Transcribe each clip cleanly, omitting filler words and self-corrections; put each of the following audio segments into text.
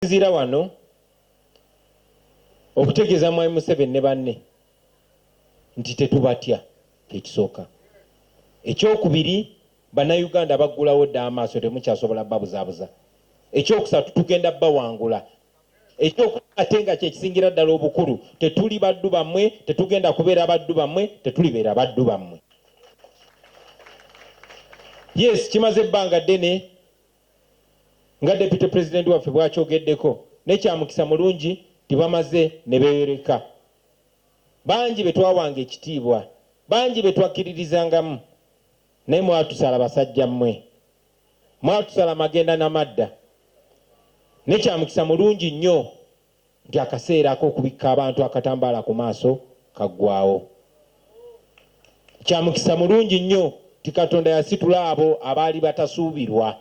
Zira wano okutegeeza Mwami Museveni ne banne nti tetubatya ekisooka. Ekyokubiri, bannayuganda baggulawo dda amaaso, temukyasobola babuzaabuza. Ekyokusatu, tugenda bawangula. Ekyokusatu nga kyekisingira ddala obukulu, tetuli baddu bammwe, tetugenda kubeera baddu bammwe, tetulibeera baddu bammwe. Yes, kimaze ebbanga ddene nga Deputy President waffe bw'akyogeddeko, nekyamukisa mulungi tibamaze ne beereka. Bangi be twawanga ekitiibwa, bangi be twakkiririzangamu, naye mwatusala basajja mmwe, mwatusala magenda n'amadda. Nekyamukisa mulungi nnyo nti akaseera ak'okubikka abantu akatambaala ku maaso kaggwaawo. Kyamukisa mulungi nnyo nti Katonda yasitula abo abaali batasuubirwa.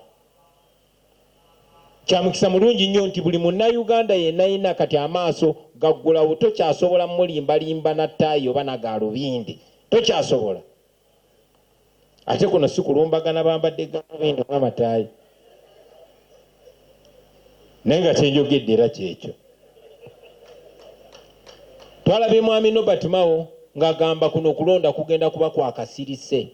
Kyamukisa mulungi nnyo nti buli munnayuganda yenna yenna kati amaaso gaggulawo, tokyasobola mulimbalimba na ttaayi oba nagalubindi, tokyasobola. Ate kuno si kulumbagana bambadde galubindi oba mataayi, naye nga kyenjogedde era kyekyo. Twalabye Mwami Norbert Mao ng'agamba kuno okulonda kugenda kuba kwakasirise,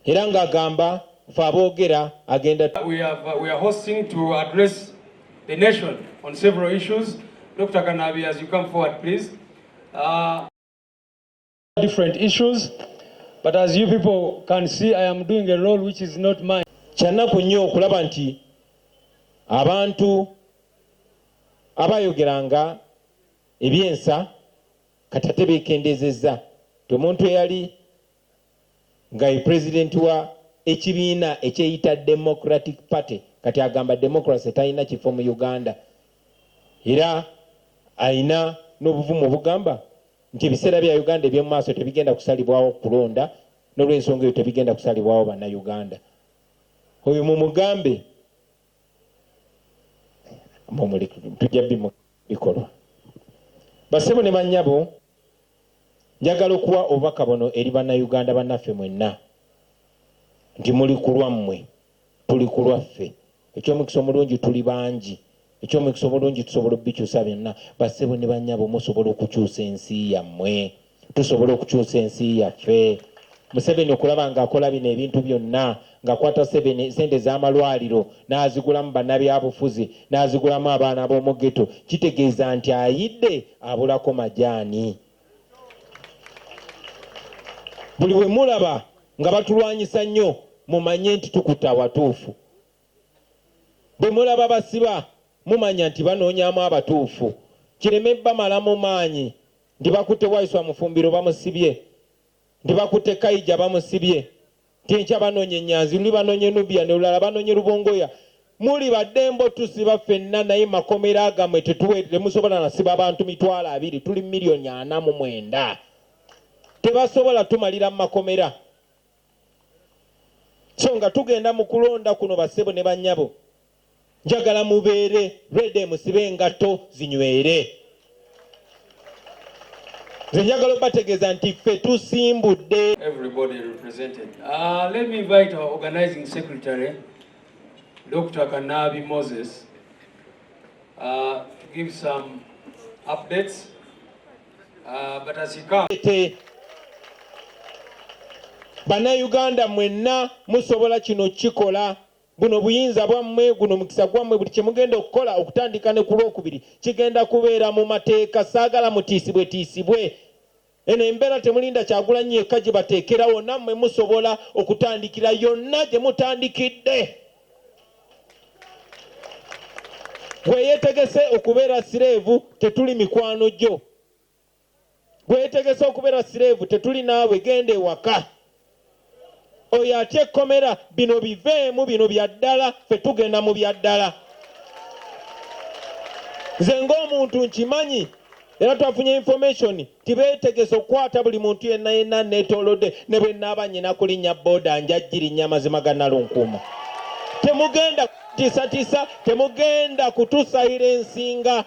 era ng'agamba Fabogera agenda. We are hosting to address the nation on several issues. Dr. Kanabi, as you come forward, please. Different issues, but as you people can see, I am doing a role which is not mine. Kyanaku nnyo okulaba nti abantu abayogeranga ebyensa kati ate beekendezezza. Omuntu eyali nga ye president wa ekibiina ekyeyita Democratic Party kati agamba democracy talina kifo mu Uganda, era alina n'obuvumu obugamba nti ebiseera bya Uganda eby'omu maaso tebigenda kusalibwawo kulonda, n'olw'ensonga eyo tebigenda kusalibwawo bannayuganda. Oyo mumugambe tujja bikolwa. Bassebo ne bannyabo, njagala okuwa obubaka buno eri bannayuganda bannaffe mwenna nti muli ku lwammwe, tuli ku lwaffe. Ekyomukisa omulungi tuli bangi, ekyomukisa omulungi tusobola obikyusa byonna. Bassebo ne bannyabo, musobola okukyusa ensi yammwe, tusobola okukyusa ensi yaffe. Museveni okulaba ng'akola bino ebintu byonna, ng'akwata sente z'amalwaliro n'azigulamu bannabyabufuzi, n'azigulamu abaana b'omu ghetto, kitegeeza nti ayidde abulako majaani. Buli bwe mulaba nga batulwanyisa nnyo, mumanye nti tukutte awatuufu. Bwe mulaba basiba, mumanya nti banoonyaamu abatuufu. Kireme bamala mu maanyi nti bakutte Waiswa Mufumbiro bamusibye, nti bakutte Kaija bamusibye, nti enkya banoonya Enyanzi, luli banoonye Nubia, ne lulala banoonye Rubongoya. Muli baddembo tusiba ffenna, naye makomera agamwe temusobola nasiba abantu 200,000, tuli 4,400,000. Tebasobola tumalira mu makomera. So nga tugenda mu kulonda kuno, bassebo ne bannyabo, njagala mubeere ready, musibe engatto zinywere. Nze njagala obategeeza nti ffe tusimbudde. Everybody represented. Let me invite our organizing secretary, Dr. Kanabi Moses, to give some updates. But as he comes, bannayuganda mwenna musobola kino kikola. Buno buyinza bwammwe, guno mukisa gwammwe, buli kye mugenda okukola okutandika ne ku Lwokubiri kigenda kubeera mu mateeka. Saagala mutiisibwe. Eno embeera temulinda Kyagulanyi yekka gye bateekerawo, nammwe musobola okutandikira yonna gye mutandikidde. Gwe yeetegese okubeera sireevu, tetuli mikwano gyo. Gwe yeetegese okubeera sireevu, tetuli naawe, genda ewaka. Oyo atya ekkomera, bino biveemu, bino bya ddala, ffe tugenda mu bya ddala. Nze ng'omuntu nkimanyi, era twafunye information tibeetegese okukwata buli muntu yenna neetoolodde, ne bwe nnaaba nnyina kulinnya booda njajjirinnya mazima ga Nalunkuuma. Temugenda kutiisatiisa, temugenda kutusayira ensinga.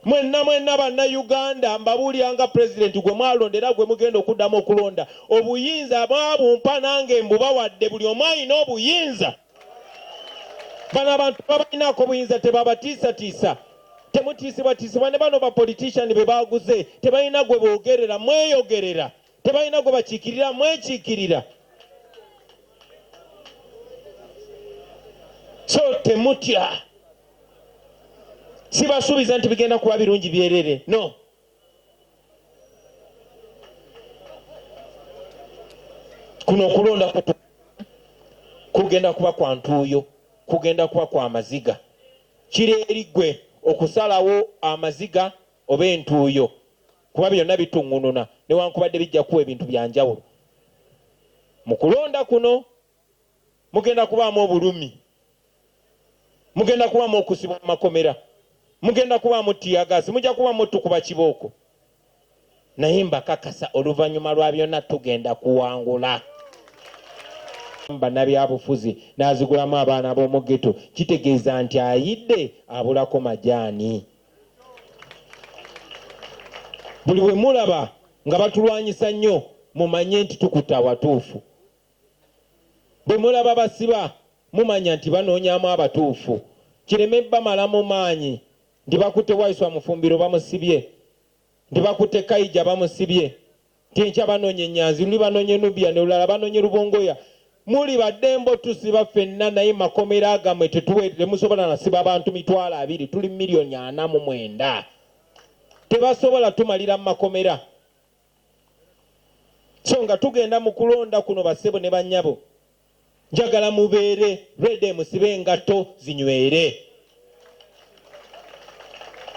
Mwenna bannayuganda, mbabuuliranga President gwe mwalondera, gwe mugenda okuddamu okulonda. Obuyinza mwabumpa nange mbubawadde, buli omu alina obuyinza. bano abantu babalinaako buyinza tebabatiisatiisa, temutiisibwatiisibwa ne bano bapolitician be baaguze tebalina gwe boogerera mweyogerera, tebalina gwe bakiikirira mwekiikirira. So temutya, sibasuubiza nti bigenda kuba birungi byerere, no. Kuno okulonda kugenda kuba kwa ntuuyo, kugenda kuba kwa maziga. Kiri eri ggwe okusalawo amaziga oba entuuyo, kuba byonna bituŋŋununa newankubadde bijja kuwa ebintu bya njawulo. Mu kulonda kuno mugenda kubaamu obulumi, mugenda kubaamu okusibwa mu makomera, mugenda kubaamu tiyagasi, mujja kubaamu tukuba kibooko. Naye mbakakasa oluvannyuma lwa byonna tugenda kuwangula. Bannabyabufuzi n'azigulamu abaana b'omu ghetto, kitegeeza nti ayidde abulako majaani. Buli bwe mulaba nga batulwanyisa nnyo mumanye nti tukutte awatuufu. Bwe mulaba basiba mumanya nti banoonyaamu abatuufu. Kireme bamala mu maanyi nti bakutte Waiswa Mufumbiro bamusibye, nti bakutte Kaija bamusibye, nti enkya banoonya Enyanzi, luli banoonye Nubia ne lulala banoonye Lubongoya. Muli baddembo tusiba ffenna naye makomera agamwe temusobola nasiba abantu 2,000, tuli 4,49,000. Tebasobola tumalira mu makomera. So nga tugenda mu kulonda kuno bassebo ne bannyabo, njagala mubeere ready musibe engatto zinywere.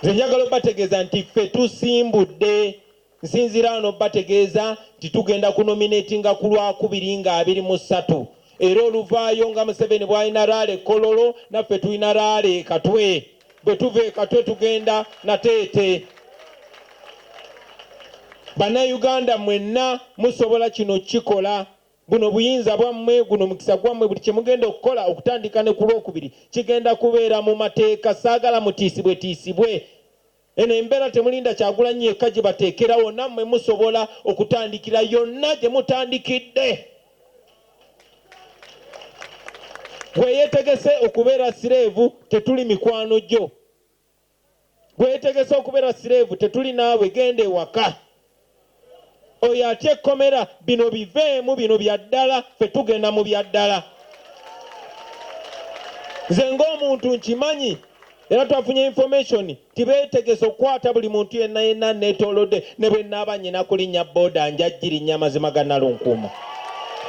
Nze njagala obategeeza nti ffe tusimbudde. Nsinzira wano bategeeza nti tugenda kunominatinga ku Lwakubiri nga 23, era oluvaayo nga Museveni bw'alina Raale Kololo naffe tulina Raale Katwe. Bwe tuva e Katwe tugenda Nateete. Bannayuganda mwenna musobola kino kikola. Buno buyinza bwammwe, guno mukisa gwammwe, buli kye mugenda okukola okutandika ne ku Lwokubiri kigenda kubeera mu mateeka. Saagala mutiisibwe. Eno embeera temulinda Kyagulanyi yekka gye bateekerawo, nammwe musobola okutandikira yonna gye mutandikidde. Gwe yeetegese okubeera sireevu tetuli mikwano gyo. Gwe yeetegese okubeera sireevu tetuli naawe, genda ewaka. Oyo atya ekkomera bino biveemu, bino bya ddala, ffe tugenda mu bya ddala. Nze ng'omuntu nkimanyi era twafunye information tibeetegese okukwata buli muntu yenna neetoolodde ne bwe nnaaba nnyina kulinnya booda njaggirinnya mazima ga Nalunkuuma.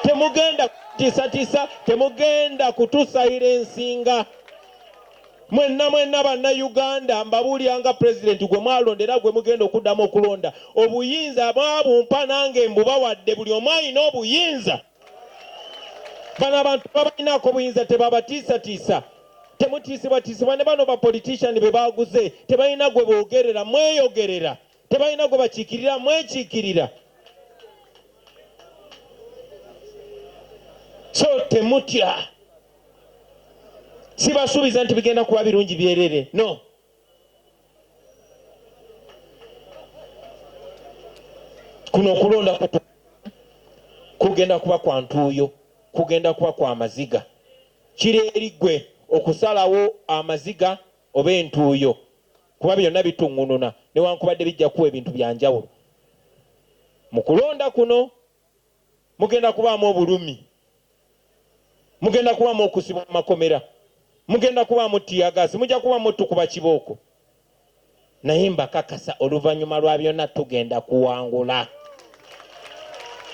Temugenda kutiisatiisa, temugenda kutusayira ensinga. Mwenna bannayuganda mbabuulira nga pulezidenti gwe mwalondera gwe mugenda okuddamu okulonda. Obuyinza mwabumpa nange mbubawadde, buli omu alina obuyinza. Bano abantu babalinaako obuyinza tebabatiisatiisa, temutiisibwatiisibwa ne bano bapolitician be baaguze tebalina gwe boogerera mweyogerera, tebalina gwe bakiikirira mwekiikirira. So temutya, sibasuubiza nti bigenda kuba birungi byerere, no. Kuno okulonda kugenda kuba kwa ntuuyo, kugenda kuba kwa maziga. Kiri eri ggwe okusalawo amaziga oba entuuyo, kuba byonna bituŋŋununa newankubadde bijja kuwa ebintu bya njawulo. Mu kulonda kuno mugenda kubaamu obulumi, mugenda kubaamu okusibwa mu makomera, mugenda kubaamu tiyagasi, mujja kubaamu tukuba kibooko. Naye mbakakasa oluvannyuma lwa byonna tugenda kuwangula.